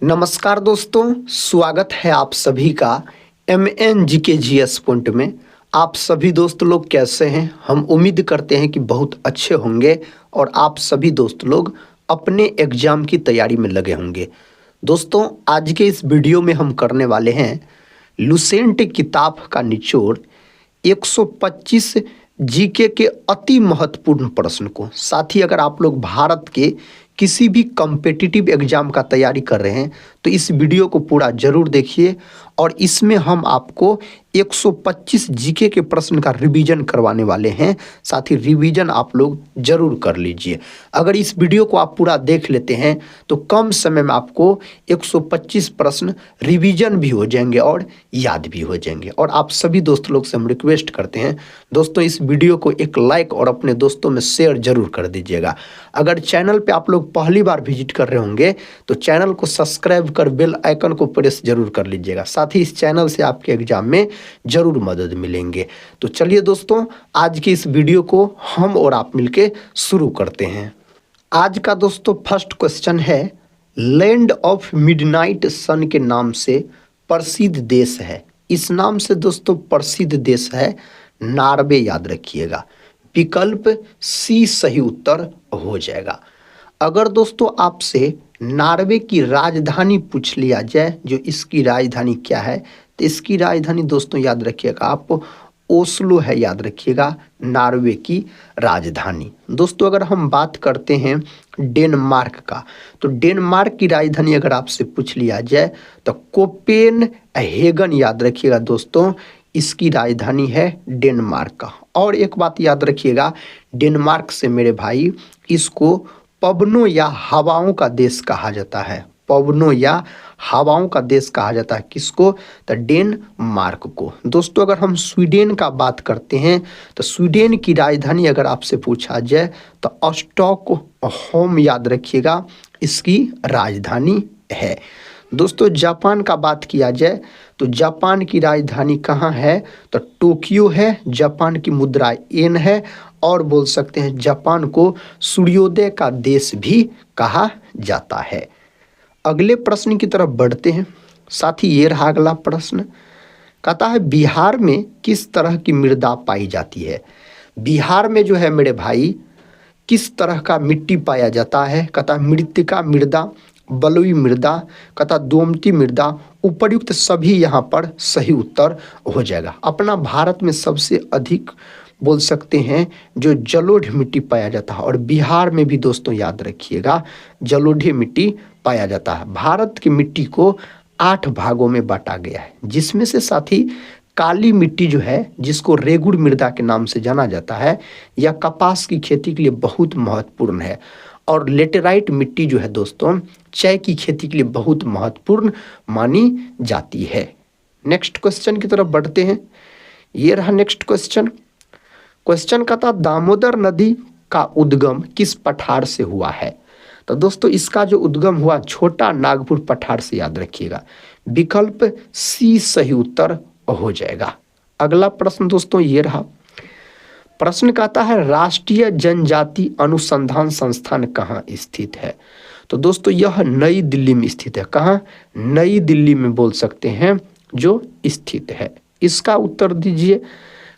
नमस्कार दोस्तों, स्वागत है आप सभी का MNGKGS पॉइंट में। आप सभी दोस्त लोग कैसे हैं? हम उम्मीद करते हैं कि बहुत अच्छे होंगे और आप सभी दोस्त लोग अपने एग्जाम की तैयारी में लगे होंगे। दोस्तों, आज के इस वीडियो में हम करने वाले हैं लुसेंट किताब का निचोड़ 125 जीके के अति महत्वपूर्ण प्रश्न को। साथ ही अगर आप लोग भारत के किसी भी कॉम्पिटिटिव एग्जाम का तैयारी कर रहे हैं तो इस वीडियो को पूरा जरूर देखिए और इसमें हम आपको 125 जीके के प्रश्न का रिवीजन करवाने वाले हैं। साथ ही रिवीजन आप लोग जरूर कर लीजिए। अगर इस वीडियो को आप पूरा देख लेते हैं तो कम समय में आपको 125 प्रश्न रिवीजन भी हो जाएंगे और याद भी हो जाएंगे। और आप सभी दोस्त लोग से हम रिक्वेस्ट करते हैं दोस्तों, इस वीडियो को एक लाइक और अपने दोस्तों में शेयर जरूर कर दीजिएगा। अगर चैनल पे आप लोग पहली बार विजिट कर रहे होंगे तो चैनल को सब्सक्राइब कर बेल आइकन को प्रेस जरूर कर लीजिएगा। साथ ही इस चैनल से आपके एग्जाम में जरूर मदद मिलेंगे। तो चलिए दोस्तों, आज की इस वीडियो को हम और आप मिलके शुरू करते हैं। आज का दोस्तों फर्स्ट क्वेश्चन है, लैंड ऑफ मिडनाइट सन के नाम से प्रसिद्ध देश है। इस नाम से दोस्तों प्रसिद्ध देश है नॉर्वे, याद रखिएगा। विकल्प सी सही उत्तर हो जाएगा। अगर दोस्तों आपसे नॉर्वे की राजधानी पूछ लिया जाए, जो इसकी राजधानी क्या है, तो इसकी राजधानी दोस्तों याद रखिएगा आप, ओस्लो है, याद रखिएगा नॉर्वे की राजधानी। दोस्तों अगर हम बात करते हैं डेनमार्क का, तो डेनमार्क की राजधानी अगर आपसे पूछ लिया जाए तो कोपेनहेगन, याद रखिएगा दोस्तों, इसकी राजधानी है डेनमार्क का। और एक बात याद रखिएगा, डेनमार्क से मेरे भाई इसको पवनों या हवाओं का देश कहा जाता है। पवनों या हवाओं का देश कहा जाता है किसको? तो डेनमार्क को। दोस्तों अगर हम स्वीडन का बात करते हैं तो स्वीडन की राजधानी अगर आपसे पूछा जाए तो स्टॉकहोम, याद रखिएगा, इसकी राजधानी है। दोस्तों जापान का बात किया जाए तो जापान की राजधानी कहाँ है? तो टोक्यो है। जापान की मुद्रा येन है और बोल सकते हैं जापान को सूर्योदय का देश भी कहा जाता है। अगले प्रश्न की तरफ बढ़ते हैं। साथ ही ये रहा अगला प्रश्न, कहता है बिहार में किस तरह की मृदा पाई जाती है? बिहार में जो है मेरे भाई किस तरह का मिट्टी पाया जाता है? कहता है मृत्तिका मृदा, बलुई मृदा, कहता दोमटी मृदा, उपर्युक्त सभी यहाँ पर सही उत्तर हो जाएगा। अपना भारत में सबसे अधिक बोल सकते हैं जो जलोढ़ मिट्टी पाया जाता है और बिहार में भी दोस्तों याद रखिएगा जलोढ़ मिट्टी पाया जाता है। भारत की मिट्टी को 8 भागों में बांटा गया है, जिसमें से साथ ही काली मिट्टी जो है, जिसको रेगुड़ मृदा के नाम से जाना जाता है, यह कपास की खेती के लिए बहुत महत्वपूर्ण है। और लेटेराइट मिट्टी जो है दोस्तों चाय की खेती के लिए बहुत महत्वपूर्ण मानी जाती है। नेक्स्ट क्वेश्चन की तरफ बढ़ते हैं। ये रहा नेक्स्ट क्वेश्चन। क्वेश्चन का था दामोदर नदी का उद्गम किस पठार से हुआ है? तो दोस्तों इसका जो उद्गम हुआ छोटा नागपुर पठार से, याद रखिएगा। विकल्प सी सही उत्तर हो जाएगा। अगला प्रश्न दोस्तों ये रहा। प्रश्न कहता है राष्ट्रीय जनजाति अनुसंधान संस्थान कहाँ स्थित है? तो दोस्तों यह नई दिल्ली में स्थित है। कहाँ? नई दिल्ली में बोल सकते हैं जो स्थित है। इसका उत्तर दीजिए।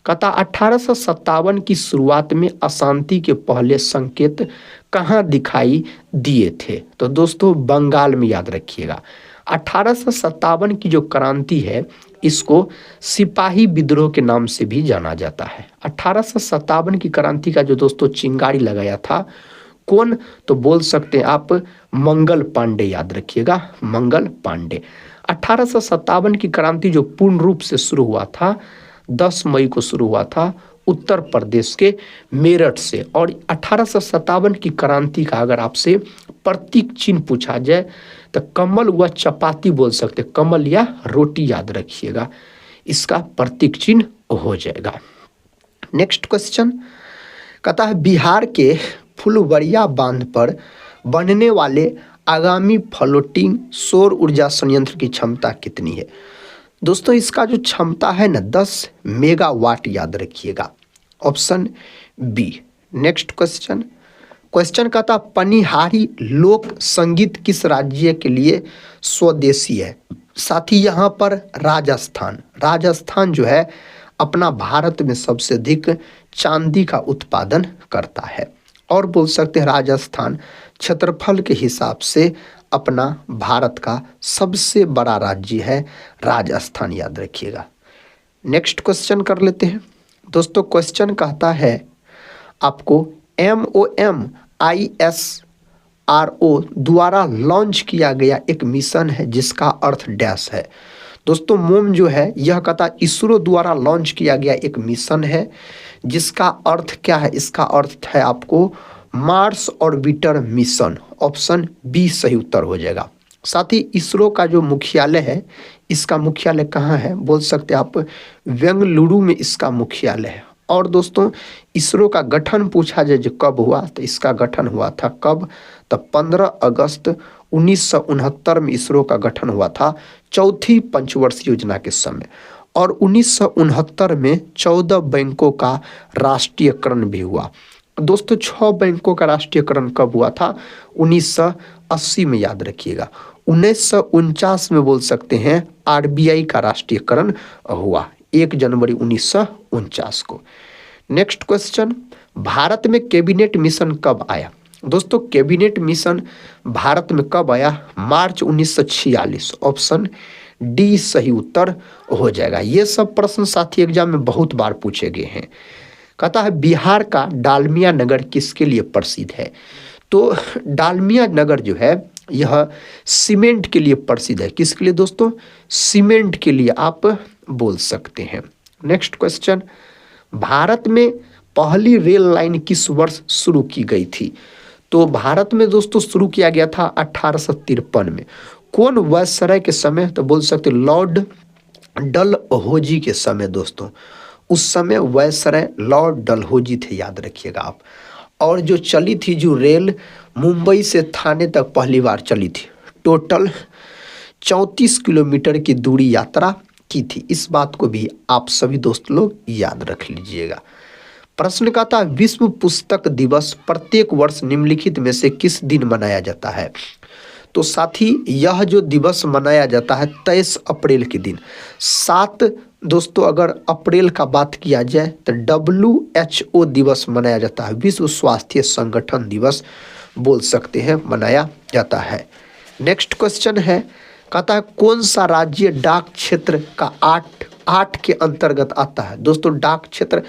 कहता 1857 की शुरुआत में अशांति के पहले संकेत कहाँ दिखाई दिए थे? तो दोस्तों बंगाल में, याद रखिएगा। 1857 की जो क्रांति है इसको सिपाही विद्रोह के नाम से भी जाना जाता है। 1857 की क्रांति का जो दोस्तों चिंगारी लगाया था कौन? तो बोल सकते हैं आप मंगल पांडे, याद रखिएगा मंगल पांडे। 1857 की क्रांति जो पूर्ण रूप से शुरू हुआ था 10 मई को शुरू हुआ था उत्तर प्रदेश के मेरठ से। और 1857 की क्रांति का अगर आपसे प्रतीक चिन्ह पूछा जाए तो कमल व चपाती बोल सकते, कमल या रोटी, याद रखिएगा, इसका प्रतीक चिन्ह हो जाएगा। नेक्स्ट क्वेश्चन कहता है बिहार के फुलवरिया बांध पर बनने वाले आगामी फ्लोटिंग सौर ऊर्जा संयंत्र की क्षमता कितनी है? दोस्तों इसका जो क्षमता है ना 10 मेगावाट, याद रखिएगा, option B. Next question question कहता पनिहारी लोक संगीत किस राज्य के लिए स्वदेशी है। साथ ही यहाँ पर राजस्थान जो है अपना भारत में सबसे अधिक चांदी का उत्पादन करता है। और बोल सकते हैं राजस्थान क्षेत्रफल के हिसाब से अपना भारत का सबसे बड़ा राज्य है राजस्थान, याद रखिएगा। नेक्स्ट क्वेश्चन कर लेते हैं दोस्तों। क्वेश्चन कहता है आपको MOMISRO द्वारा लॉन्च किया गया एक मिशन है जिसका अर्थ डैश है। दोस्तों मोम जो है यह कहता इसरो द्वारा लॉन्च किया गया एक मिशन है जिसका अर्थ क्या है। इसका अर्थ है आपको Mars orbiter mission. Option B सही उत्तर हो जाएगा। साथ ही इसरो का जो मुख्यालय है, इसका मुख्यालय कहाँ है, बोल सकते हैं आप बेंगलुरु में इसका मुख्यालय है। और दोस्तों इसरो का गठन पूछा जाए जो कब हुआ, तो इसका गठन हुआ था कब, तो 15 अगस्त 1969 में इसरो का गठन हुआ था, चौथी पंचवर्षीय योजना के समय। और 1969 में 14 बैंकों का राष्ट्रीयकरण भी हुआ। दोस्तों 6 बैंकों का राष्ट्रीयकरण कब हुआ था, 1980 में, याद रखिएगा। 1949 में बोल सकते हैं RBI का राष्ट्रीयकरण हुआ, 1 जनवरी 1949 को। नेक्स्ट क्वेश्चन, भारत में कैबिनेट मिशन कब आया। दोस्तों कैबिनेट मिशन भारत में कब आया, मार्च 1946। ऑप्शन डी सही उत्तर हो जाएगा। ये सब प्रश्न साथी एग्जाम में बहुत बार पूछे गए हैं। कहता है बिहार का डालमिया नगर किसके लिए प्रसिद्ध है। तो डालमिया नगर जो है यह सीमेंट के लिए प्रसिद्ध है। किसके लिए दोस्तों, सीमेंट के लिए आप बोल सकते हैं। नेक्स्ट क्वेश्चन, भारत में पहली रेल लाइन किस वर्ष शुरू की गई थी। तो भारत में दोस्तों शुरू किया गया था 1853 में। कौन वायसराय के समय, तो बोल सकते लॉर्ड डलहौजी के समय। दोस्तों उस समय वायसराय लॉर्ड डलहौजी थे, याद रखिएगा आप। और जो चली थी जो रेल मुंबई से थाने तक पहली बार चली थी, टोटल 34 किलोमीटर की दूरी यात्रा की थी। इस बात को भी आप सभी दोस्त लोग याद रख लीजिएगा। प्रश्न का था विश्व पुस्तक दिवस प्रत्येक वर्ष निम्नलिखित में से किस दिन मनाया जाता है। तो साथी यह जो दिवस मनाया जाता है 23 अप्रैल के दिन। 7 दोस्तों अगर अप्रैल का बात किया जाए तो WHO दिवस मनाया जाता है, विश्व स्वास्थ्य संगठन दिवस बोल सकते हैं मनाया जाता है। नेक्स्ट क्वेश्चन है, कहता है कौन सा राज्य डाक क्षेत्र का 8 के अंतर्गत आता है। दोस्तों डाक क्षेत्र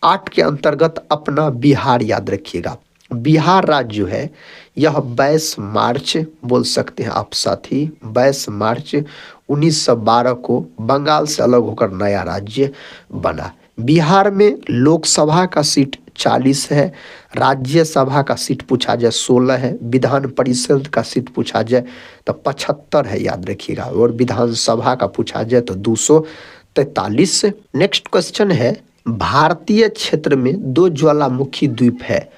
8 के अंतर्गत अपना बिहार, याद रखिएगा। बिहार राज्य जो है यह 22 मार्च बोल सकते हैं आप साथी, 22 मार्च 1912 को बंगाल से अलग होकर नया राज्य बना। बिहार में लोकसभा का सीट 40 है, राज्यसभा का सीट पूछा जाए 16 है, विधान परिषद का सीट पूछा जाए तो 75 है, याद रखिएगा। और विधानसभा का पूछा जाए तो 243। नेक्स्ट क्वेश्चन है, भारतीय क्षेत्र में 2 ज्वालामुखी द्वीप है।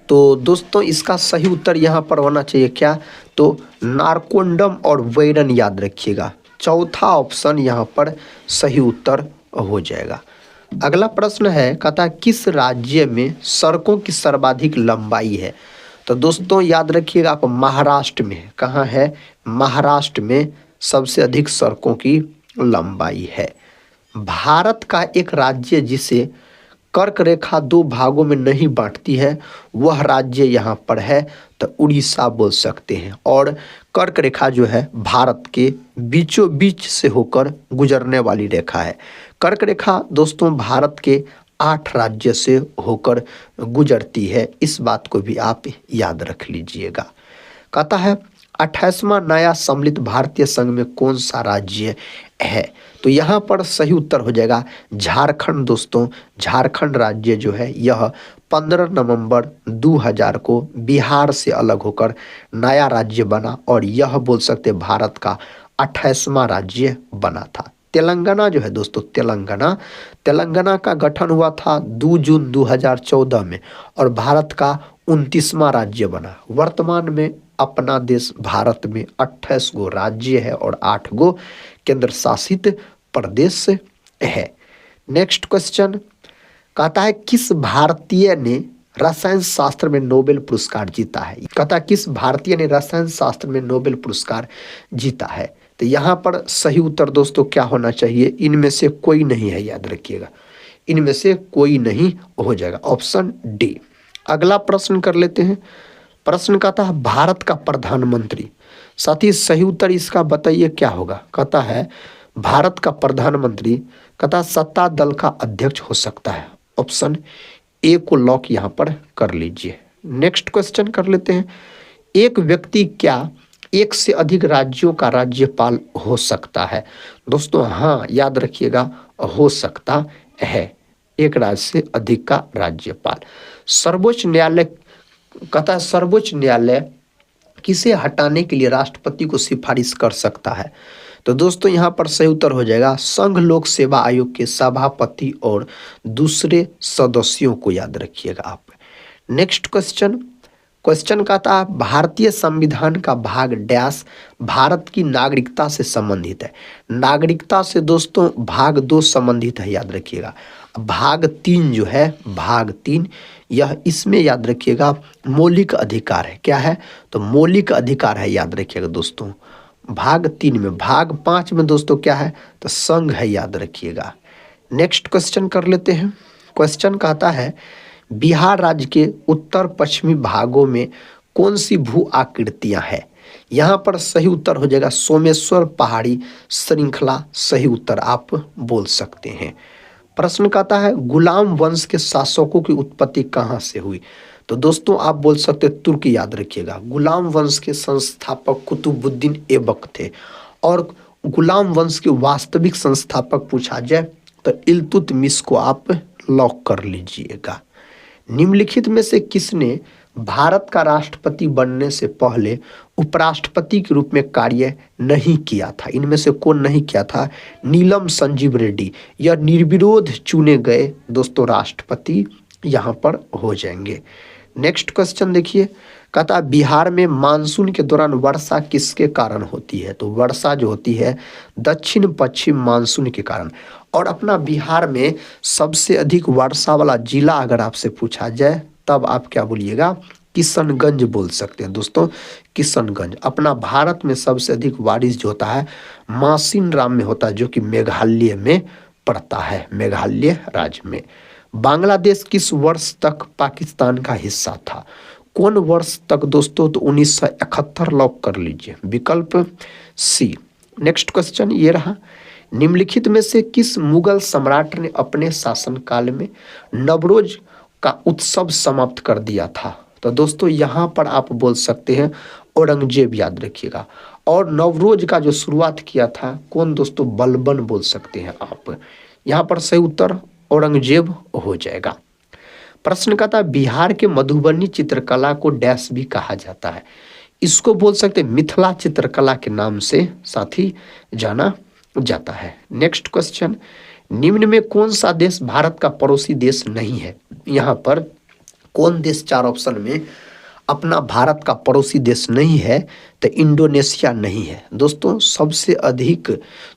तो दोस्तों इसका सही उत्तर यहाँ पर होना चाहिए क्या, तो नारकोंडम और वैरन, याद रखिएगा। चौथा ऑप्शन यहाँ पर सही उत्तर हो जाएगा। अगला प्रश्न है, कहता किस राज्य में सड़कों की सर्वाधिक लंबाई है। तो दोस्तों याद रखिएगा आप महाराष्ट्र में, कहाँ है, महाराष्ट्र में सबसे अधिक सड़कों की लंबाई है। भारत का एक राज्य जिसे कर्क रेखा 2 भागों में नहीं बांटती है वह राज्य यहाँ पर है, तो उड़ीसा बोल सकते हैं। और कर्क रेखा जो है भारत के बीचों बीच से होकर गुजरने वाली रेखा है। कर्क रेखा दोस्तों भारत के 8 राज्य से होकर गुजरती है, इस बात को भी आप याद रख लीजिएगा। कहता है 28वां नया सम्मिलित भारतीय संघ में कौन सा राज्य है। तो यहाँ पर सही उत्तर हो जाएगा झारखंड। दोस्तों झारखंड राज्य जो है यह 15 नवंबर 2000 को बिहार से अलग होकर नया राज्य बना और यह बोल सकते भारत का 28वां राज्य बना था। तेलंगाना जो है दोस्तों, तेलंगाना का गठन हुआ था 2 जून 2014 में और भारत का 29वां राज्य बना। वर्तमान में अपना देश भारत में 28 गो राज्य है और 8 गो केंद्र शासित प्रदेश है। नेक्स्ट क्वेश्चन कहता है किस भारतीय ने रसायन शास्त्र में नोबेल पुरस्कार जीता है? कहता किस भारतीय ने रसायन शास्त्र में नोबेल पुरस्कार जीता है? तो यहाँ पर सही उत्तर दोस्तों क्या होना चाहिए? इनमें से कोई नहीं है, याद रखिएगा, इनमें से कोई नहीं हो जाएगा, ऑप्शन डी। अगला प्रश्न कर लेते हैं। प्रश्न कहता है भारत का प्रधानमंत्री, साथ ही सही उत्तर इसका बताइए क्या होगा? कहता है भारत का प्रधानमंत्री, कहता सत्ता दल का अध्यक्ष हो सकता है। ऑप्शन ए को लॉक यहां पर कर लीजिए। नेक्स्ट क्वेश्चन कर लेते हैं। एक व्यक्ति क्या एक से अधिक राज्यों का राज्यपाल हो सकता है? दोस्तों हाँ, याद रखिएगा, हो सकता है, एक राज्य से अधिक का राज्यपाल। सर्वोच्च न्यायालय, कहता है सर्वोच्च न्यायालय किसे हटाने के लिए राष्ट्रपति को सिफारिश कर सकता है? तो दोस्तों यहाँ पर सही उत्तर हो जाएगा संघ लोक सेवा आयोग के सभापति और दूसरे सदस्यों को, याद रखिएगा आप। नेक्स्ट क्वेश्चन, क्वेश्चन कहता है भारतीय संविधान का भाग डैश भारत की नागरिकता से संबंधित है? नागरिकता से दोस्तों भाग 2 संबंधित है, याद रखिएगा। भाग 3 जो है, भाग 3 यह इसमें याद रखिएगा मौलिक अधिकार है। क्या है? तो मौलिक अधिकार है, याद रखिएगा दोस्तों, भाग 3 में। भाग 5 में दोस्तों क्या है? तो संघ है, याद रखिएगा। नेक्स्ट क्वेश्चन कर लेते हैं। क्वेश्चन कहता है बिहार राज्य के उत्तर पश्चिमी भागों में कौन सी भू आकृतियां हैं? यहाँ पर सही उत्तर हो जाएगा सोमेश्वर पहाड़ी श्रृंखला, सही उत्तर आप बोल सकते हैं। प्रश्न कहता है गुलाम वंश के शासकों की उत्पत्ति कहाँ से हुई? तो दोस्तों आप बोल सकते हैं तुर्की, याद रखिएगा। गुलाम वंश के संस्थापक कुतुबुद्दीन ऐबक थे, और गुलाम वंश के वास्तविक संस्थापक पूछा जाए तो इल्तुतमिश को आप लॉक कर लीजिएगा। निम्नलिखित में से किसने भारत का राष्ट्रपति बनने से पहले उपराष्ट्रपति के रूप में कार्य नहीं किया था? इनमें से कौन नहीं किया था? नीलम संजीव रेड्डी, यह निर्विरोध चुने गए दोस्तों राष्ट्रपति यहाँ पर हो जाएंगे। नेक्स्ट क्वेश्चन देखिए, कहता बिहार में मानसून के दौरान वर्षा किसके कारण होती है? तो वर्षा जो होती है दक्षिण पश्चिम मानसून के कारण। और अपना बिहार में सबसे अधिक वर्षा वाला जिला अगर आपसे पूछा जाए तब आप क्या बोलिएगा? किशनगंज बोल सकते हैं दोस्तों, किशनगंज। अपना भारत में सबसे अधिक बारिश जो होता है मासिनराम में होता है, जो कि मेघालय में पड़ता है, मेघालय राज्य में। बांग्लादेश किस वर्ष तक पाकिस्तान का हिस्सा था? कौन वर्ष तक दोस्तों? तो 1971 लॉक कर लीजिए, विकल्प सी। नेक्स्ट क्वेश्चन ये रहा, निम्नलिखित में से किस मुगल सम्राट ने अपने शासनकाल में नवरोज का उत्सव समाप्त कर दिया था? तो दोस्तों यहाँ पर आप बोल सकते हैं औरंगजेब, याद रखिएगा। और नवरोज का जो शुरुआत किया था कौन दोस्तों? बलबन बोल सकते हैं आप। यहाँ पर सही उत्तर औरंगजेब हो जाएगा। प्रश्न कहता है बिहार के मधुबनी चित्रकला को डैश भी कहा जाता है? इसको बोल सकते हैं मिथिला चित्रकला के नाम से साथी जाना जाता है। नेक्स्ट क्वेश्चन, निम्न में कौन सा देश भारत का पड़ोसी देश नहीं है? यहाँ पर कौन देश 4 ऑप्शन में अपना भारत का पड़ोसी देश नहीं है? तो इंडोनेशिया नहीं है दोस्तों। सबसे अधिक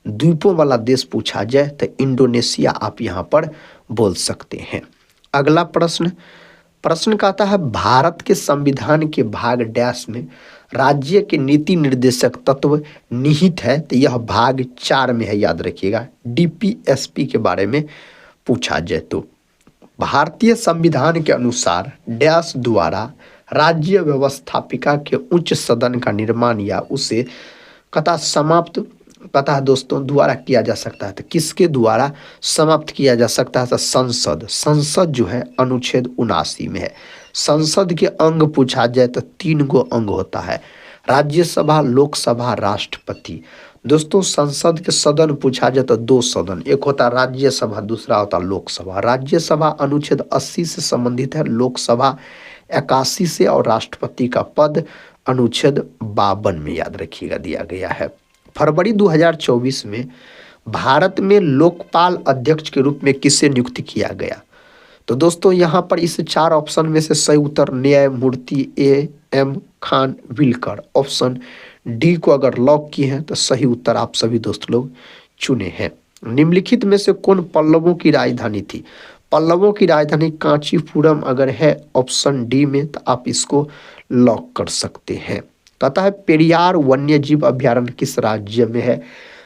द्वीपों वाला देश पूछा जाए तो इंडोनेशिया आप यहाँ पर बोल सकते हैं। अगला प्रश्न, प्रश्न कहता है भारत के संविधान के भाग डैश में राज्य के नीति निर्देशक तत्व निहित है? तो यह भाग 4 में है, याद रखिएगा। डीपीएसपी के बारे में पूछा जाए तो भारतीय संविधान के अनुसार डैश द्वारा राज्य व्यवस्थापिका के उच्च सदन का निर्माण या उसे कथा समाप्त कथा दोस्तों द्वारा किया जा सकता है। तो किसके द्वारा समाप्त किया जा सकता है? तो संसद। संसद जो है अनुच्छेद 79 में है। संसद के अंग पूछा जाए तो 3 गो अंग होता है, राज्यसभा, लोकसभा, राष्ट्रपति। दोस्तों संसद के सदन पूछा जाए तो 2 सदन, एक होता है राज्यसभा, दूसरा होता है लोकसभा। राज्यसभा अनुच्छेद 80 से संबंधित है, लोकसभा 81 से, और राष्ट्रपति का पद अनुच्छेद 52 में याद रखिएगा दिया गया है। फरवरी 2024 में भारत में लोकपाल अध्यक्ष के रूप में किसे नियुक्त किया गया? तो दोस्तों यहाँ पर इस 4 ऑप्शन में से सही उत्तर न्यायमूर्ति AM खानविलकर, ऑप्शन डी को अगर लॉक किए हैं तो सही उत्तर आप सभी दोस्त लोग चुने हैं। निम्नलिखित में से कौन पल्लवों की राजधानी थी? पल्लवों की राजधानी कांचीपुरम अगर है ऑप्शन डी में तो आप इसको लॉक कर सकते हैं। कहता है पेरियार वन्य जीव अभयारण्य किस राज्य में है?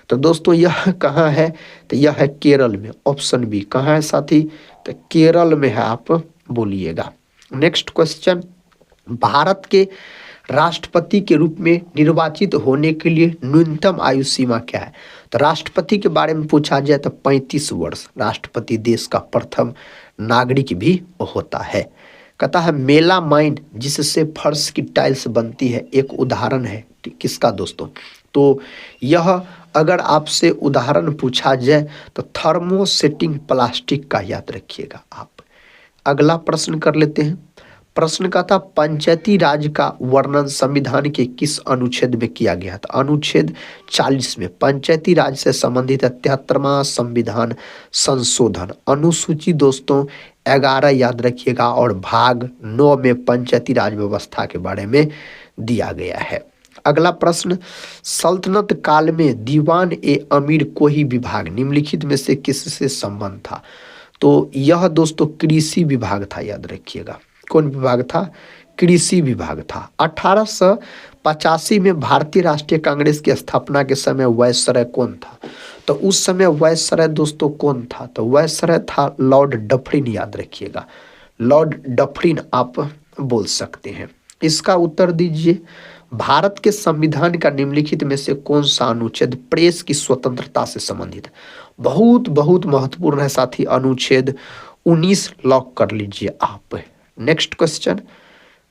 तो दोस्तों यह कहाँ है? तो यह है केरल में, ऑप्शन बी। कहाँ है साथी? तो केरल में है, आप बोलिएगा। नेक्स्ट क्वेश्चन, भारत के राष्ट्रपति के रूप में निर्वाचित होने के लिए न्यूनतम आयु सीमा क्या है? तो राष्ट्रपति के बारे में पूछा जाए तो 35 वर्ष राष्ट्रपति देश का प्रथम नागरिक भी होता है। कहता है मेलामाइन जिससे फर्श की टाइल्स बनती है एक उदाहरण है किसका दोस्तों? तो यह अगर आपसे उदाहरण पूछा जाए तो थर्मोसेटिंग प्लास्टिक का याद रखिएगा आप। अगला प्रश्न कर लेते हैं। प्रश्न का था पंचायती राज का वर्णन संविधान के किस अनुच्छेद में किया गया था? अनुच्छेद 40 में पंचायती राज से संबंधित 73वां संविधान संशोधन। अनुसूची दोस्तों 11 याद रखिएगा और भाग 9 में पंचायती राज व्यवस्था के बारे में दिया गया है। अगला प्रश्न, सल्तनत काल में दीवान ए अमीर कोई विभाग निम्नलिखित में से किससे संबंध था? तो यह दोस्तों कृषि विभाग था, याद रखिएगा। कौन विभाग था? कृषि विभाग था। 1885 में भारतीय राष्ट्रीय कांग्रेस की स्थापना के समय वायसराय कौन था? तो उस समय वायसराय दोस्तों कौन था? तो वायसराय था लॉर्ड डफरिन, याद रखिएगा। लॉर्ड डफरिन आप बोल सकते हैं। इसका उत्तर दीजिए। भारत के संविधान का निम्नलिखित में से कौन सा अनुच्छेद प्रेस की स्वतंत्रता से संबंधित है? बहुत बहुत महत्वपूर्ण है साथी, अनुच्छेद 19 लॉक कर लीजिए आप। नेक्स्ट क्वेश्चन,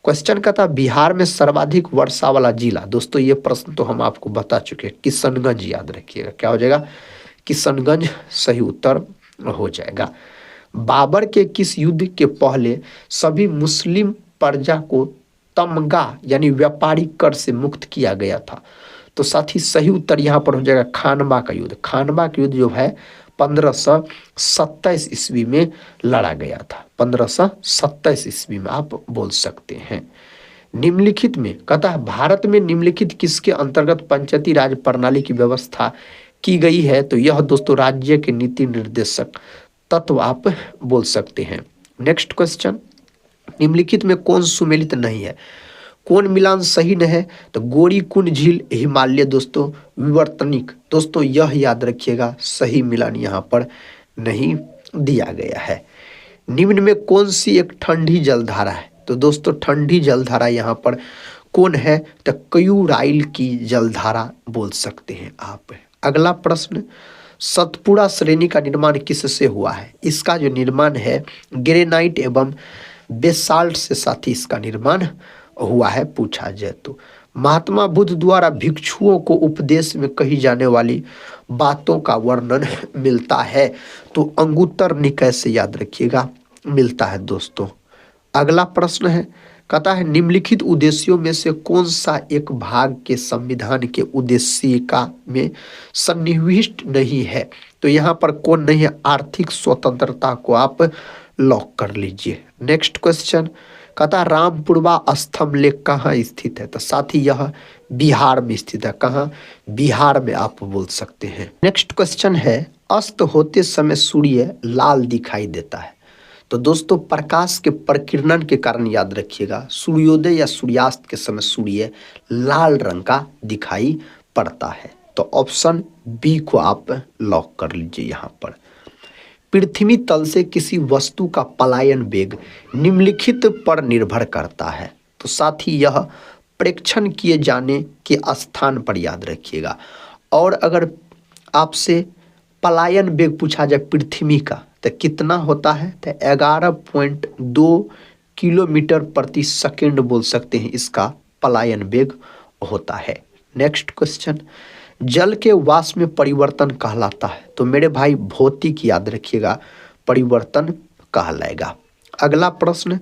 क्वेश्चन का था बिहार में सर्वाधिक वर्षा वाला जिला। दोस्तों ये प्रश्न तो हम आपको बता चुके हैं, किशनगंज, याद रखिएगा। क्या हो जाएगा? किशनगंज सही उत्तर हो जाएगा। बाबर के किस युद्ध के पहले सभी मुस्लिम प्रजा को तमगा यानी व्यापारिक कर से मुक्त किया गया था? तो साथी सही उत्तर यहाँ पर हो जाएगा खानवा का युद्ध। खानवा का युद्ध जो है 1527 ईस्वी में लड़ा गया था। 1527 ईस्वी में आप बोल सकते हैं। निम्नलिखित में कहता है भारत में निम्नलिखित किसके अंतर्गत पंचायती राज प्रणाली की व्यवस्था की गई है? तो यह दोस्तों राज्य के नीति निर्देशक तत्व आप बोल सकते हैं। नेक्स्ट क्वेश्चन, निम्नलिखित में कौन सुमेलित नहीं है? कौन मिलान सही न है? तो गोरी कुंड झील हिमालय दोस्तों विवर्तनिक। दोस्तों यह याद रखिएगा, सही मिलान यहाँ पर नहीं दिया गया है। निम्न में कौन सी एक ठंडी जलधारा है? तो दोस्तों ठंडी जलधारा यहाँ पर कौन है? तो कयूराइल की जलधारा बोल सकते हैं आप। अगला प्रश्न, सतपुड़ा श्रेणी का निर्माण किससे हुआ है? इसका जो निर्माण है ग्रेनाइट एवं बेसाल्ट से साथी इसका निर्माण हुआ है पूछा जाए तो। महात्मा बुद्ध द्वारा भिक्षुओं को उपदेश में कही जाने वाली बातों का वर्णन मिलता है? तो अंगुत्तर निकाय से, याद रखिएगा, मिलता है दोस्तों। अगला प्रश्न है, कहता है निम्नलिखित उद्देश्यों में से कौन सा एक भाग के संविधान के उद्देशिका में सन्निविष्ट नहीं है? तो यहाँ पर कौन नहीं है? आर्थिक स्वतंत्रता को आप लॉक कर लीजिए। नेक्स्ट क्वेश्चन, कहता रामपुरवा स्तंभ लेख कहाँ स्थित है? तो साथी यह बिहार में स्थित है। कहाँ? बिहार में आप बोल सकते हैं। नेक्स्ट क्वेश्चन है, अस्त होते समय सूर्य लाल दिखाई देता है? तो दोस्तों प्रकाश के प्रकीर्णन के कारण, याद रखिएगा, सूर्योदय या सूर्यास्त के समय सूर्य लाल रंग का दिखाई पड़ता है। तो ऑप्शन बी को आप लॉक कर लीजिए यहाँ पर। पृथ्वी तल से किसी वस्तु का पलायन वेग निम्नलिखित पर निर्भर करता है? तो साथ ही यह प्रेक्षण किए जाने के स्थान पर, याद रखिएगा। और अगर आपसे पलायन वेग पूछा जाए पृथ्वी का तो कितना होता है? तो 11.2 किलोमीटर प्रति सेकंड बोल सकते हैं इसका पलायन वेग होता है। नेक्स्ट क्वेश्चन, जल के वाष्प में परिवर्तन कहलाता है? तो मेरे भाई भौतिक, याद रखिएगा, परिवर्तन कहलाएगा। अगला प्रश्न,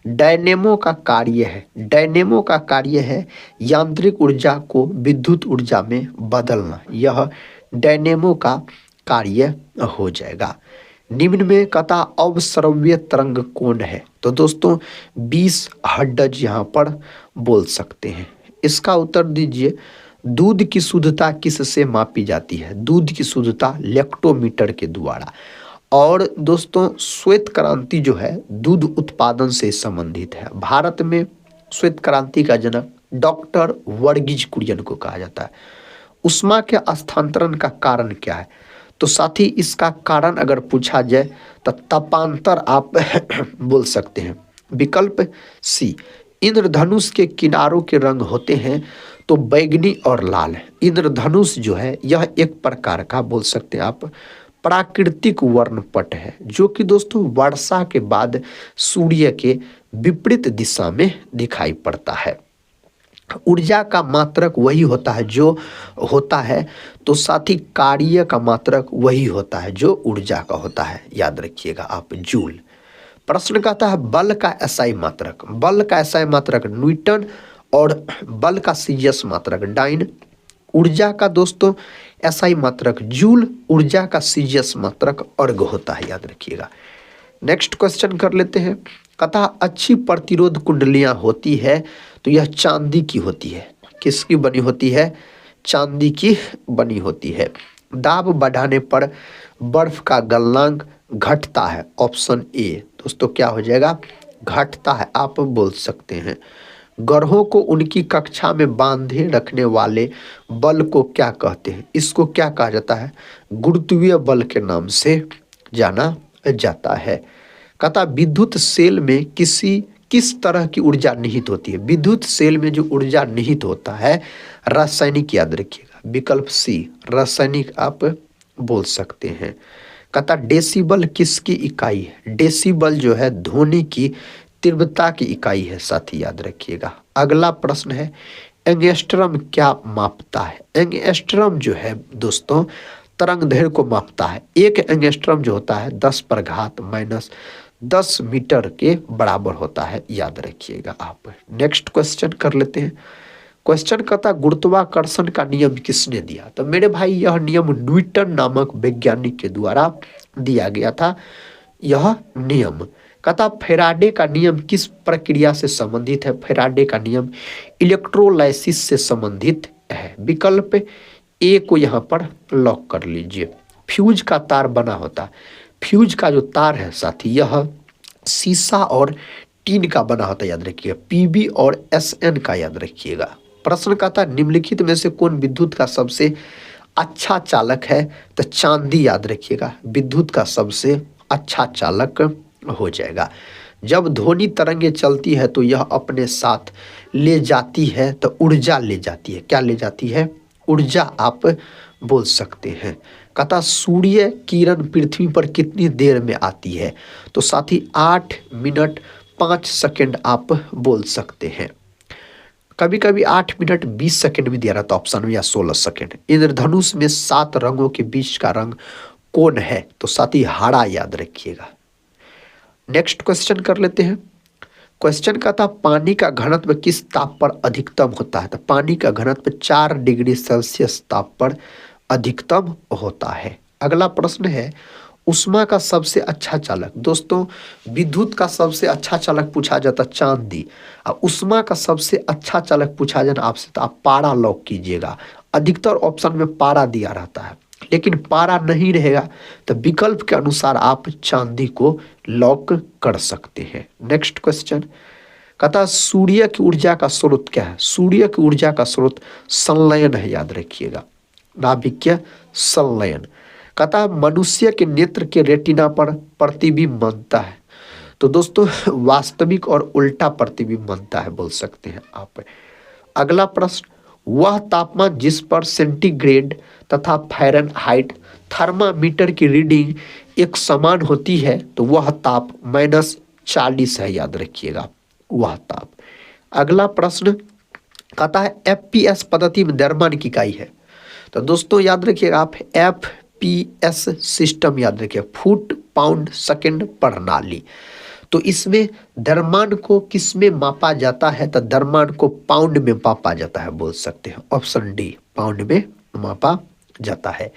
डायनेमो का कार्य है? डायनेमो का कार्य है यांत्रिक ऊर्जा को विद्युत ऊर्जा में बदलना। यह डायनेमो का कार्य हो जाएगा। निम्न में कहता अवस्रव्य तरंग कौन है? तो दोस्तों 20 हर्ट्ज यहाँ पर बोल सकते हैं। इसका उत्तर दीजिए। दूध की शुद्धता किससे मापी जाती है? दूध की शुद्धता लैक्टोमीटर के द्वारा। और दोस्तों श्वेत क्रांति जो है दूध उत्पादन से संबंधित है। भारत में श्वेत क्रांति का जनक डॉक्टर वर्गीज कुरियन को कहा जाता है। उष्मा के स्थानांतरण का कारण क्या है? तो साथी इसका कारण अगर पूछा जाए तो तापांतर आप बोल सकते हैं। विकल्प सी, इंद्रधनुष के किनारों के रंग होते हैं तो बैगनी और लाल है। इंद्रधनुष जो है यह एक प्रकार का बोल सकते हैं आप प्राकृतिक वर्णपट है, जो कि दोस्तों वर्षा के बाद सूर्य के विपरीत दिशा में दिखाई पड़ता है। ऊर्जा का मात्रक वही होता है जो होता है, तो साथ ही कार्य का मात्रक वही होता है जो ऊर्जा का होता है। याद रखिएगा आप, जूल। प्रश्न कहता है बल का एसआई मात्रक। बल का एसआई मात्रक न्यूटन और बल का सीजीएस मात्रक डाइन। ऊर्जा का दोस्तों एसआई मात्रक जूल, ऊर्जा का सीजीएस मात्रक अर्ग होता है। याद रखिएगा। नेक्स्ट क्वेश्चन कर लेते हैं। कथा अच्छी प्रतिरोध कुंडलियां होती है तो यह चांदी की होती है। किसकी बनी होती है? चांदी की बनी होती है। दाब बढ़ाने पर बर्फ का गलनांक घटता है। ऑप्शन ए दोस्तों क्या हो जाएगा? घटता है, आप बोल सकते हैं। ग्रहों को उनकी कक्षा में बांधे रखने वाले बल को क्या कहते हैं? इसको क्या कहा जाता है? गुरुत्वीय बल के नाम से जाना जाता है। कहता विद्युत सेल में किस तरह की ऊर्जा निहित होती है? विद्युत सेल में जो ऊर्जा निहित होता है रासायनिक। याद रखिएगा। विकल्प सी रासायनिक आप बोल सकते हैं। कहता डेसिबल किसकी इकाई है? डेसिबल जो है ध्वनि की तीव्रता की इकाई है साथी, याद रखिएगा। अगला प्रश्न है एंगस्ट्रम क्या मापता है? एंगस्ट्रम जो है दोस्तों तरंग दैर्घ्य को मापता है। एक एंगस्ट्रम जो होता है 10⁻⁻10 मीटर के बराबर होता है। याद रखिएगा आप। नेक्स्ट क्वेश्चन कर लेते हैं। क्वेश्चन कहता गुरुत्वाकर्षण का नियम किसने दिया? तो मेरे भाई यह नियम न्यूटन नामक वैज्ञानिक के द्वारा दिया गया था। यह नियम कहता फैराडे का नियम किस प्रक्रिया से संबंधित है? फैराडे का नियम इलेक्ट्रोलाइसिस से संबंधित है। विकल्प ए को यहाँ पर लॉक कर लीजिए। फ्यूज का तार बना होता है। फ्यूज का जो तार है साथी यह सीसा और टीन का बना होता है। याद रखिएगा। पीबी और एसएन का याद रखिएगा। प्रश्न कहता निम्नलिखित में से कौन विद्युत का सबसे अच्छा चालक है? तो चांदी। याद रखिएगा। विद्युत का सबसे अच्छा चालक हो जाएगा। जब ध्वनि तरंगे चलती है तो यह अपने साथ ले जाती है तो ऊर्जा ले जाती है। क्या ले जाती है? ऊर्जा आप बोल सकते हैं। कहता सूर्य किरण पृथ्वी पर कितनी देर में आती है? तो साथी 8 मिनट 5 सेकंड आप बोल सकते हैं। कभी कभी 8 मिनट 20 सेकंड भी दिया रहता ऑप्शन में, या 16 सेकंड। इंद्रधनुष में 7 रंगों के बीच का रंग कौन है? तो साथी हरा। याद रखिएगा। नेक्स्ट क्वेश्चन कर लेते हैं। क्वेश्चन का था पानी का घनत्व किस ताप पर अधिकतम होता है? तो पानी का घनत्व 4 डिग्री सेल्सियस ताप पर अधिकतम होता है। अगला प्रश्न है उष्मा का सबसे अच्छा चालक। दोस्तों विद्युत का सबसे अच्छा चालक पूछा जाता चांदी, और उष्मा का सबसे अच्छा चालक पूछा जाए आपसे तो आप पारा लॉक कीजिएगा। अधिकतर ऑप्शन में पारा दिया रहता है, लेकिन पारा नहीं रहेगा तो विकल्प के अनुसार आप चांदी को लॉक कर सकते हैं। नेक्स्ट क्वेश्चन कहता सूर्य की ऊर्जा का स्रोत क्या है? सूर्य की ऊर्जा का स्रोत संलयन है। याद रखिएगा। नाभिकीय संलयन। कहता मनुष्य के नेत्र के रेटिना पर प्रतिबिंब बनता है। तो दोस्तों वास्तविक और उल्टा प्रतिबिंब बनता है बोल सकते हैं आप। अगला प्रश्न वह तापमान जिस पर सेंटीग्रेड तथा फ़ारेनहाइट थर्मामीटर की रीडिंग एक समान होती है तो वह ताप -40 है। याद रखिएगा वह ताप। अगला प्रश्न कहता है एफपीएस पद्धति में द्रव्यमान की इकाई है। तो दोस्तों याद रखिएगा आप एफपीएस सिस्टम याद रखिए फुट पाउंड सेकंड प्रणाली। तो इसमें द्रव्यमान को किस में मापा जाता है? तो द्रव्यमान को पाउंड में मापा जाता है बोल सकते हैं। ऑप्शन डी पाउंड में मापा जाता है।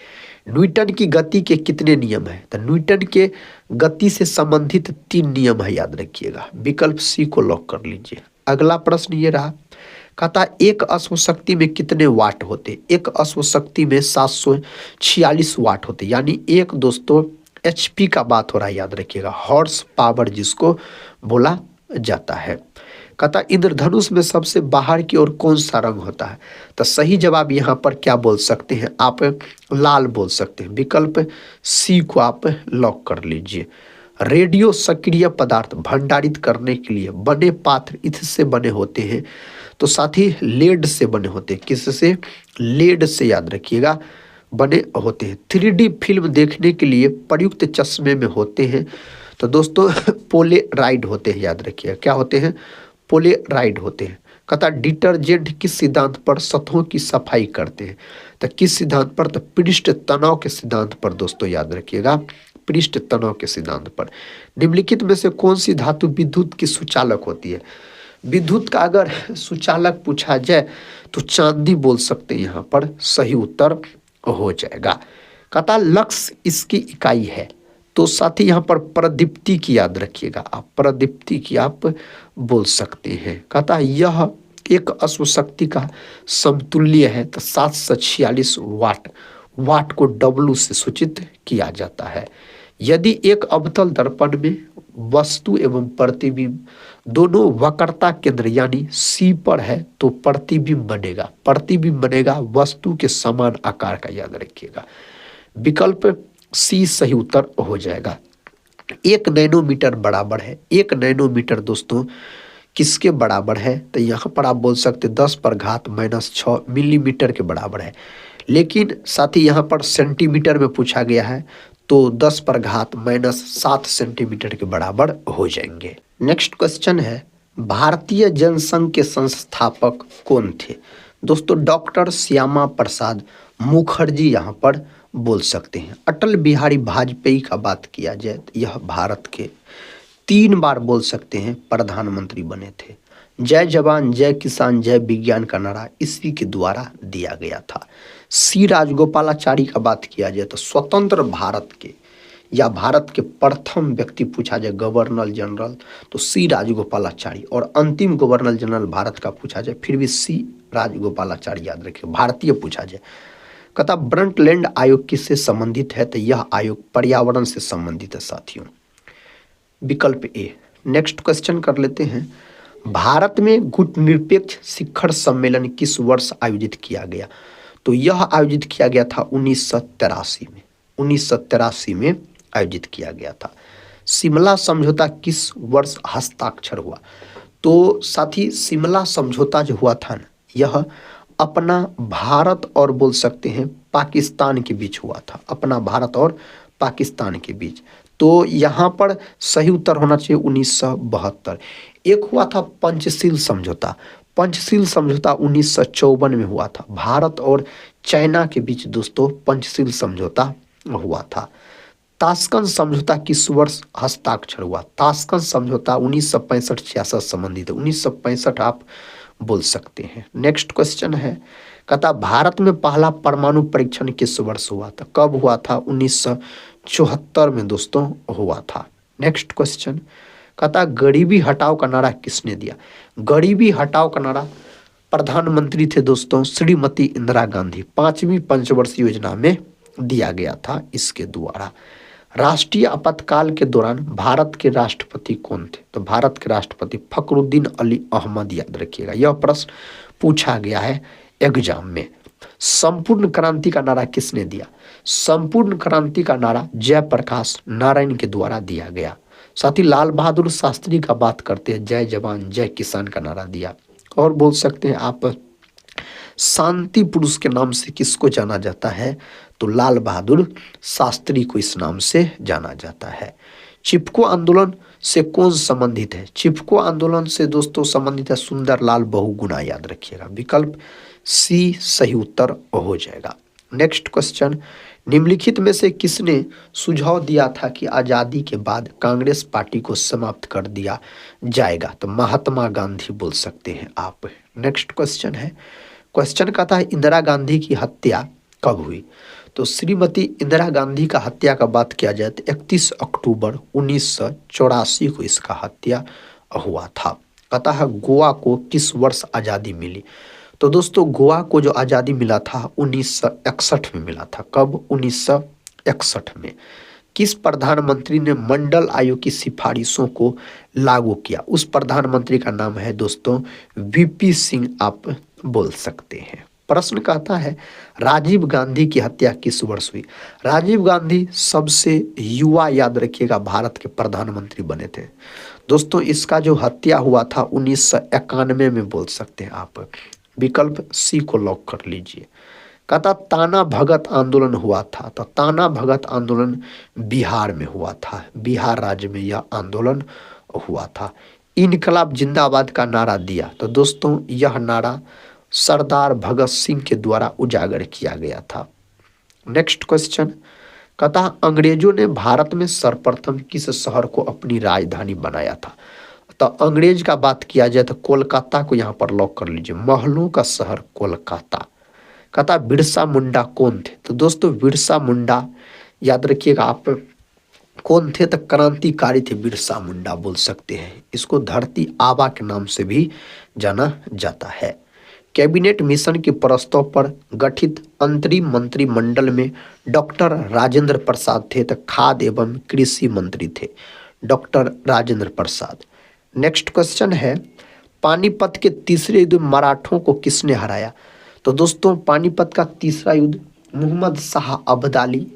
न्यूटन की गति के कितने नियम हैं? तो न्यूटन के गति से संबंधित 3 नियम है। याद रखिएगा। विकल्प सी को लॉक कर लीजिए। अगला प्रश्न ये रहा कहता एक अश्व शक्ति में कितने वाट होते? एक अश्व शक्ति में 746 वाट होते। यानी एक दोस्तों HP का बात हो रहा है, याद रखिएगा, हॉर्स पावर जिसको बोला जाता है। कहता इंद्रधनुष में सबसे बाहर की ओर कौन सा रंग होता है? तो सही जवाब यहाँ पर क्या बोल सकते हैं आप? लाल बोल सकते हैं। विकल्प सी को आप लॉक कर लीजिए। रेडियो सक्रिय पदार्थ भंडारित करने के लिए बने पात्र इससे बने होते हैं, तो साथ ही लेड से बने होते हैं। किससे? लेड से, याद रखिएगा, बने होते हैं। 3D फिल्म देखने के लिए प्रयुक्त चश्मे में होते हैं, तो दोस्तों पोलेराइड होते हैं, याद रखिएगा। क्या होते हैं? पोलेराइड होते हैं। कहता डिटर्जेंट किस सिद्धांत पर सतहों की सफाई करते हैं? तो किस सिद्धांत पर? तो पृष्ठ तनाव के सिद्धांत पर दोस्तों, याद रखिएगा, पृष्ठ तनाव के सिद्धांत पर। निम्नलिखित में से कौन सी धातु विद्युत की सुचालक होती है? विद्युत का अगर सुचालक पूछा जाए तो चांदी बोल सकते हैं, यहाँ पर सही उत्तर हो जाएगा। कहता लक्स इसकी इकाई है, तो साथ ही यहाँ पर प्रदीप्ति की याद रखिएगा, आप प्रदीप्ति की आप बोल सकते हैं। कहता यह एक अश्वशक्ति का समतुल्य है, तो 746 वाट। वाट को W से सूचित किया जाता है। यदि एक अवतल दर्पण में वस्तु एवं प्रतिबिंब दोनों वक्रता केंद्र यानी C पर है तो प्रतिबिंब बनेगा। प्रतिबिंब बनेगा वस्तु के समान आकार का, याद रखिएगा। विकल्प C सही उत्तर हो जाएगा। 1 नैनोमीटर बराबर है, 1 नैनोमीटर दोस्तों किसके बराबर है? तो यहाँ पर आप बोल सकते 10⁻⁻6 मिलीमीटर के बराबर है, लेकिन साथ ही यहाँ पर सेंटीमीटर में पूछा गया है, तो 10⁻⁻7 सेंटीमीटर के बराबर हो जाएंगे। नेक्स्ट क्वेश्चन है, भारतीय जनसंघ के संस्थापक कौन थे? दोस्तों डॉक्टर श्यामा प्रसाद मुखर्जी यहाँ पर बोल सकते हैं। अटल बिहारी वाजपेयी का बात किया जाए तो यह भारत के 3 बार बोल सकते हैं प्रधानमंत्री बने थे। जय जवान जय किसान जय विज्ञान का नारा इसी के द्वारा दिया गया था। सी राजगोपालाचारी का बात किया जाए तो स्वतंत्र भारत के या भारत के प्रथम व्यक्ति पूछा जाए गवर्नर जनरल तो सी राजगोपालाचारी, और अंतिम गवर्नर जनरल भारत का पूछा जाए फिर भी सी राजगोपालाचारी, याद रखिए, भारतीय पूछा जाए। कहता ब्रंटलैंड आयोग किससे संबंधित है? तो यह आयोग पर्यावरण से संबंधित है साथियों। विकल्प ए। नेक्स्ट क्वेश्चन कर लेते हैं, भारत में गुटनिरपेक्ष शिखर सम्मेलन किस वर्ष आयोजित किया गया? तो यह आयोजित किया गया था 1983 में। 1983 में आयोजित किया गया था। शिमला समझौता किस वर्ष हस्ताक्षर हुआ? तो साथी शिमला समझौता जो हुआ था ना, यह अपना भारत और बोल सकते हैं पाकिस्तान के बीच हुआ था, अपना भारत और पाकिस्तान के बीच। तो यहाँ पर सही उत्तर होना चाहिए 1972। एक हुआ था पंचशील समझौता। पंचशील समझौता 1954 में हुआ था। भारत और चाइना के बीच दोस्तों पंचशील समझौता हुआ था। ताशकंद समझौता किस वर्ष हस्ताक्षर हुआ? ताशकंद समझौता 1965-66 संबंधित है। 1965 आप बोल सकते हैं। नेक्स्ट क्वेश्चन है, कहता भारत में पहला परमाणु परीक्षण किस वर्ष हुआ था? कब हुआ था? 1974 में दोस्तों हुआ था। नेक्स्ट क्वेश्चन, कहता गरीबी हटाओ का नारा किसने दिया? गरीबी हटाओ का नारा प्रधानमंत्री थे दोस्तों श्रीमती इंदिरा गांधी। 5वीं पंचवर्षीय योजना में दिया गया था इसके द्वारा। राष्ट्रीय आपातकाल के दौरान भारत के राष्ट्रपति कौन थे? तो भारत के राष्ट्रपति फखरुद्दीन अली अहमद, याद रखिएगा। यह प्रश्न पूछा गया है एग्जाम में। संपूर्ण क्रांति का नारा किसने दिया? संपूर्ण क्रांति का नारा जयप्रकाश नारायण के द्वारा दिया गया। साथ ही लाल बहादुर शास्त्री का बात करते हैं, जय जवान जय किसान का नारा दिया। और बोल सकते हैं आप शांति पुरुष के नाम से किसको जाना जाता है? तो लाल बहादुर शास्त्री को इस नाम से जाना जाता है। चिपको आंदोलन से कौन संबंधित है? चिपको आंदोलन से दोस्तों संबंधित है सुंदरलाल बहुगुणा, याद रखिएगा। विकल्प सी सही उत्तर हो जाएगा। नेक्स्ट क्वेश्चन, निम्नलिखित में से किसने सुझाव दिया था कि आजादी के बाद कांग्रेस पार्टी को समाप्त कर दिया जाएगा? तो महात्मा गांधी बोल सकते हैं आप। नेक्स्ट क्वेश्चन है, क्वेश्चन कहता है इंदिरा गांधी की हत्या कब हुई? तो श्रीमती इंदिरा गांधी का हत्या का बात किया जाए तो 31 अक्टूबर 1984 को इसका हत्या हुआ था। कहता है गोवा को किस वर्ष आज़ादी मिली? तो दोस्तों गोवा को जो आज़ादी मिला था 1961 में मिला था। कब? 1961 में। किस प्रधानमंत्री ने मंडल आयोग की सिफारिशों को लागू किया? उस प्रधानमंत्री का नाम है दोस्तों वीपी सिंह, आप बोल सकते हैं। प्रश्न कहता है राजीव गांधी की हत्या किस वर्ष हुई? राजीव गांधी सबसे युवा, याद रखिएगा, भारत के प्रधानमंत्री बने थे दोस्तों। इसका जो हत्या हुआ था 1991 में, बोल सकते हैं आप। विकल्प सी को लॉक कर लीजिए। कहता ताना भगत आंदोलन हुआ था, तो ताना भगत आंदोलन बिहार में हुआ था, बिहार राज्य में यह आंदोलन हुआ था। इनकलाब जिंदाबाद का नारा दिया, तो दोस्तों यह नारा सरदार भगत सिंह के द्वारा उजागर किया गया था। नेक्स्ट क्वेश्चन कहता अंग्रेजों ने भारत में सर्वप्रथम किस शहर को अपनी राजधानी बनाया था? तो अंग्रेज का बात किया जाए तो कोलकाता को यहाँ पर लॉक कर लीजिए, महलों का शहर कोलकाता। कहता बिरसा मुंडा कौन थे? तो दोस्तों बिरसा मुंडा याद रखिएगा आप, कौन थे? तो क्रांतिकारी थे बिरसा मुंडा, बोल सकते हैं। इसको धरती आबा के नाम से भी जाना जाता है। कैबिनेट मिशन के प्रस्ताव पर गठित अंतरिम मंत्रिमंडल में डॉक्टर राजेंद्र प्रसाद थे, तो खाद्य एवं कृषि मंत्री थे doctor Rajendra Prasad. Next question है पानीपत के तीसरे युद्ध में मराठों को किसने हराया? तो दोस्तों पानीपत का तीसरा युद्ध मोहम्मद शाह अब्दाली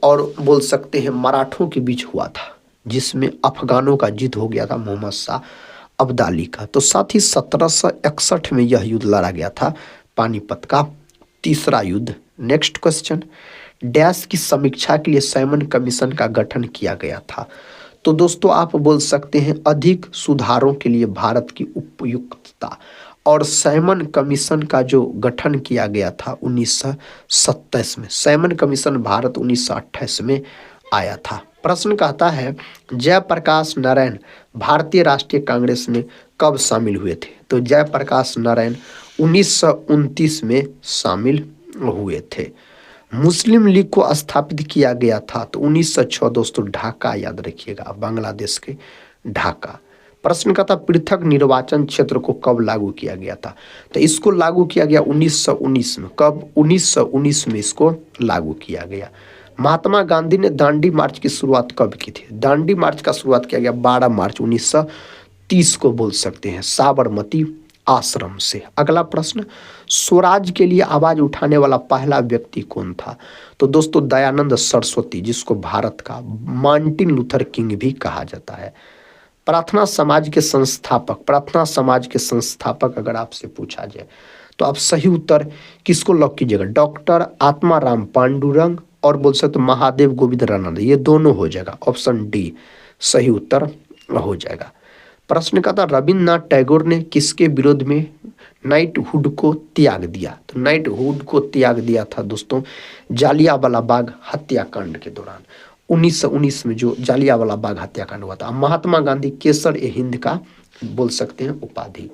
और बोल सकते हैं मराठों के बीच हुआ था, जिसमें अफगानों का जीत हो गया था मोहम्मद शाह अब्दाली का। तो साथ ही 1761 में यह युद्ध लड़ा गया था, पानीपत का तीसरा युद्ध। नेक्स्ट क्वेश्चन डैश की समीक्षा के लिए साइमन कमीशन का गठन किया गया था? तो दोस्तों आप बोल सकते हैं अधिक सुधारों के लिए भारत की उपयुक्तता। और साइमन कमीशन का जो गठन किया गया था 1927 में, साइमन कमीशन भारत 1928 में आया था। प्रश्न कहता है जयप्रकाश नारायण भारतीय राष्ट्रीय कांग्रेस में कब शामिल हुए थे? तो जयप्रकाश नारायण 1929 में शामिल हुए थे। मुस्लिम लीग को स्थापित किया गया था तो 1906 दोस्तों, ढाका, याद रखिएगा, बांग्लादेश के ढाका। प्रश्न का था पृथक निर्वाचन क्षेत्र को कब लागू किया गया था? तो इसको लागू किया गया 1919 में। कब? 1919 में इसको लागू किया गया। महात्मा गांधी ने दांडी मार्च की शुरुआत कब की थी? दांडी मार्च का शुरुआत किया गया 12 मार्च 1930 को, बोल सकते हैं, साबरमती आश्रम से। अगला प्रश्न स्वराज के लिए आवाज उठाने वाला पहला व्यक्ति कौन था? तो दोस्तों दयानंद सरस्वती, जिसको भारत का मार्टिन लूथर किंग भी कहा जाता है। प्रार्थना समाज के संस्थापक, प्रार्थना समाज के संस्थापक अगर आपसे पूछा जाए तो आप सही उत्तर किसको लॉक कीजिएगा? डॉक्टर आत्माराम पांडुरंग और बोल सकते महादेव गोविंद रानडे, ये दोनों हो जाएगा। ऑप्शन डी सही उत्तर हो जाएगा। प्रश्न का था रविन्द्रनाथ टैगोर ने किसके विरोध में नाइटहुड को त्याग दिया? तो नाइटहुड को त्याग दिया था दोस्तों जालियांवाला बाग हत्याकांड के दौरान, 1919 में जो जालियांवाला बाग हत्याकांड हुआ था। महात्मा गांधी केसर ए हिंद का बोल सकते हैं उपाधि।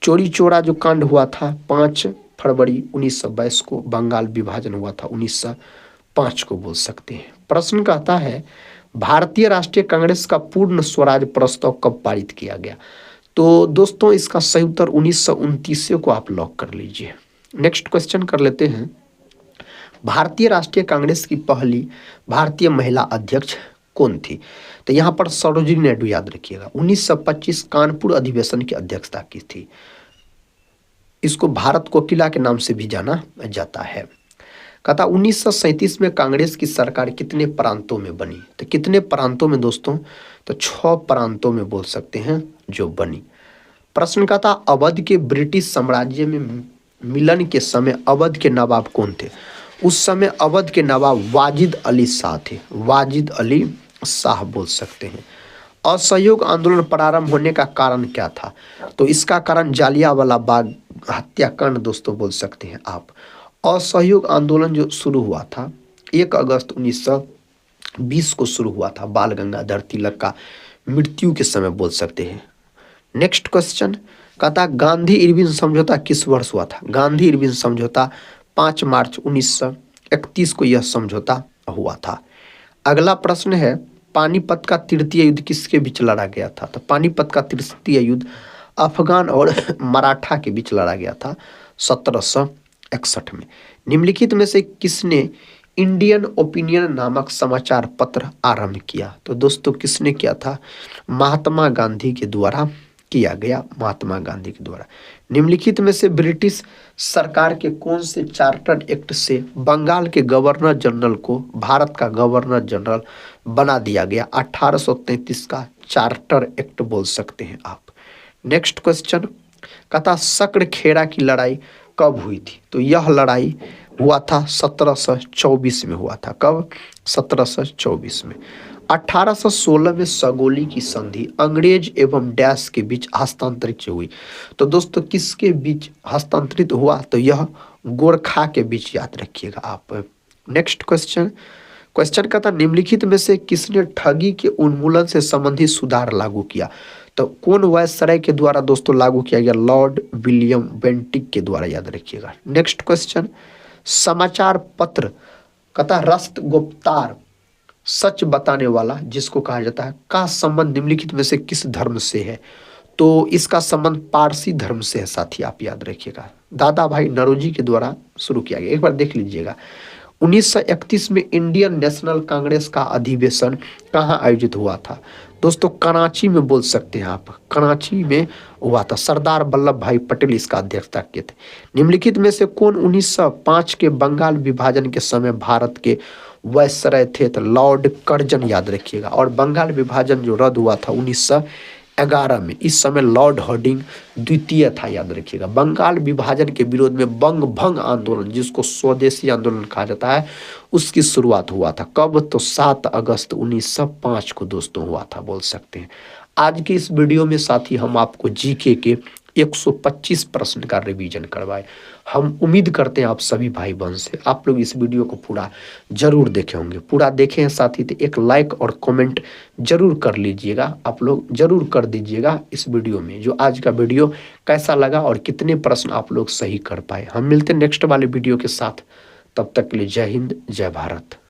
चोरी चोरा जो कांड हुआ था 5 फरवरी 1922 को, बंगाल विभाजन हुआ था 1905 को, बोल सकते हैं। प्रश्न कहता है भारतीय राष्ट्रीय कांग्रेस का पूर्ण स्वराज प्रस्ताव कब पारित किया गया? तो दोस्तों इसका सही उत्तर 1929 को आप लॉक कर लीजिए। नेक्स्ट क्वेश्चन कर लेते हैं भारतीय राष्ट्रीय कांग्रेस की पहली भारतीय महिला अध्यक्ष कौन थी? तो यहाँ पर सरोजिनी नायडू, याद रखिएगा, 1925 कानपुर अधिवेशन की अध्यक्षता की थी। इसको भारत कोकिला के नाम से भी जाना जाता है। कहता 1937 में कांग्रेस की सरकार कितने प्रांतों में बनी? तो कितने प्रांतों में दोस्तों? तो 6 प्रांतों में बोल सकते हैं जो बनी। प्रश्न का था अवध के ब्रिटिश साम्राज्य में मिलन के समय अवध के नवाब कौन थे? उस समय अवध के नवाब वाजिद अली शाह थे, वाजिद अली शाह बोल सकते हैं। असहयोग आंदोलन प्रारंभ होने का कारण क्या था? तो इसका कारण जालियांवाला बाग हत्याकांड दोस्तों, बोल सकते हैं आप। असहयोग आंदोलन जो शुरू हुआ था 1 अगस्त 1920 को शुरू हुआ था, बाल गंगाधर तिलक का मृत्यु के समय, बोल सकते हैं। नेक्स्ट क्वेश्चन कहता गांधी इरविन समझौता किस वर्ष हुआ था? गांधी इरविन समझौता 5 मार्च 1931 को यह समझौता हुआ था। अगला प्रश्न है पानीपत का तृतीय युद्ध किसके बीच लड़ा गया था? तो पानीपत का तृतीय युद्ध अफगान और मराठा के बीच लड़ा गया था 1761 में। निम्नलिखित में से किसने इंडियन ओपिनियन नामक समाचार पत्र आरंभ किया? तो दोस्तों किसने किया था? महात्मा गांधी के द्वारा किया गया, महात्मा गांधी के द्वारा। निम्नलिखित में से ब्रिटिश सरकार के कौन से चार्टर एक्ट से बंगाल के गवर्नर जनरल को भारत का गवर्नर जनरल बना दिया गया? 1833 का चार्टर एक्ट बोल सकते हैं आप। नेक्स्ट क्वेश्चन कहता सक्र की लड़ाई कब हुई थी? तो यह लड़ाई हुआ था 1724 में हुआ था। कब? 1724 में। 1816 में सगोली की संधि अंग्रेज एवं डैश के बीच हस्तांतरित हुई। तो दोस्तों किसके बीच हस्तांतरित हुआ? तो यह गोरखा के बीच, याद रखिएगा आप। नेक्स्ट क्वेश्चन, क्वेश्चन कहता निम्नलिखित में से किसने ठगी के उन्मूलन से संबंधित सुधार लागू किया? तो कौन वायसराय के द्वारा दोस्तों लागू किया गया? लॉर्ड विलियम बेंटिक के द्वारा, याद रखिएगा। नेक्स्ट क्वेश्चन, समाचार पत्र कहता राष्ट्रगुप्तार सच बताने वाला जिसको कहा जाता है का संबंध निम्नलिखित में से किस धर्म से है? तो इसका संबंध पारसी धर्म से है साथी, आप याद रखिएगा। दादा भाई नौरोजी के द्वारा शुरू किया गया, एक बार देख लीजिएगा। 1931 में इंडियन नेशनल कांग्रेस का अधिवेशन कहाँ आयोजित हुआ था? दोस्तों कराची में बोल सकते हैं आप, कराची में हुआ था। सरदार वल्लभ भाई पटेल इसका अध्यक्षता किए थे। निम्नलिखित में से कौन 1905 के बंगाल विभाजन के समय भारत के वायसराय थे? तो लॉर्ड कर्जन, याद रखिएगा। और बंगाल विभाजन जो रद्द हुआ था 1911 में, इस समय लॉर्ड हार्डिंग द्वितीय था, याद रखिएगा। बंगाल विभाजन के विरोध में बंग भंग आंदोलन, जिसको स्वदेशी आंदोलन कहा जाता है, उसकी शुरुआत हुआ था। कब? तो 7 अगस्त 1905 को दोस्तों हुआ था, बोल सकते हैं। आज की इस वीडियो में साथी हम आपको जीके के 125 प्रश्न का रिवीजन करवाए। हम उम्मीद करते हैं आप सभी भाई बहन से आप लोग इस वीडियो को पूरा जरूर देखे होंगे। पूरा देखे हैं साथी तो एक लाइक और कमेंट जरूर कर लीजिएगा, आप लोग जरूर कर दीजिएगा इस वीडियो में। जो आज का वीडियो कैसा लगा और कितने प्रश्न आप लोग सही कर पाए। हम मिलते हैं नेक्स्ट वाले वीडियो के साथ, तब तक के लिए जय हिंद, जय भारत।